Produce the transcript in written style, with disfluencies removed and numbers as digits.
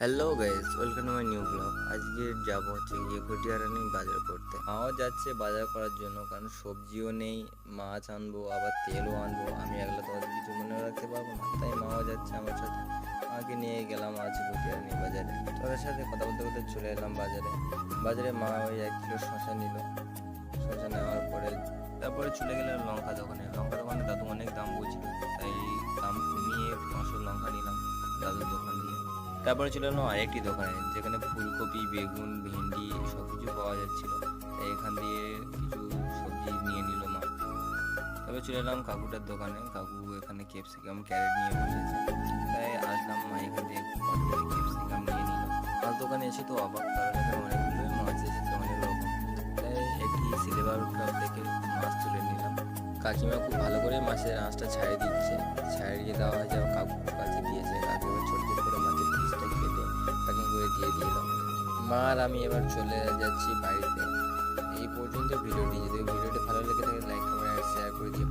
Hello guys, welcome to my new blog. আজকে যাব হচ্ছে গিয়ে ঘটিয়ারানি বাজার করতে। মাও যাচ্ছে বাজার করার জন্য, কারণ সবজিও নেই, মাছ আনবো আবার তেলও আনবো। আমি একলা তোমাদের কিছু মনে রাখতে পারবো না, তাই মাও যাচ্ছে আমার সাথে। মাকে নিয়ে গেলাম আজ ঘটিয়ারানি বাজারে। তোদের সাথে কথা বলতে বলতে চলে এলাম বাজারে। বাজারে মা ওই 1 কিলো শসা নিল। শসা নেওয়ার পরে তারপরে চলে গেলাম লঙ্কা দোকানে। লঙ্কা দোকানে দাদু অনেক দাম বলছিল, তাই দাম কমিয়ে 500 লঙ্কা নিলাম দাদুর দোকান দিয়ে। তারপরে চলে এলাম আরেকটি দোকানে, যেখানে ফুলকপি, বেগুন, ভেন্ডি সব কিছু পাওয়া যাচ্ছিল। তাই এখান দিয়ে কিছু সবজি নিয়ে নিল মা। তারপরে চলে এলাম কাকুটার দোকানে। কাকু এখানে ক্যাপসিকাম ক্যারেট নিয়ে বসেছে, তাই আসলাম। মা এখান থেকে ক্যাপসিকাম নিয়ে নিল। মাছ দোকানে এসে তো অবাক, কারণ এখানে অনেকগুলোই মাছ এসেছে, অনেক রকম। তাই একটি সিলভার কাপ থেকে মাছ তুলে নিলাম। কাকিমা খুব ভালো করে মাছের আঁশটা ছাড়িয়ে দিচ্ছে। ছাড়িয়ে দেওয়া হয়ে যাওয়া কাকুর কাছে দিয়েছে। কাকু এবার ছোট ছোট করে মাছের পিসটা কেটে প্যাকিং করে দিয়ে দিল। মা আর আমি এবার চলে যাচ্ছি বাড়িতে। এই পর্যন্ত ভিডিওটি, যদি ভিডিওটি ভালো লেগে থাকে লাইক কমেন্ট আর শেয়ার করে দিও।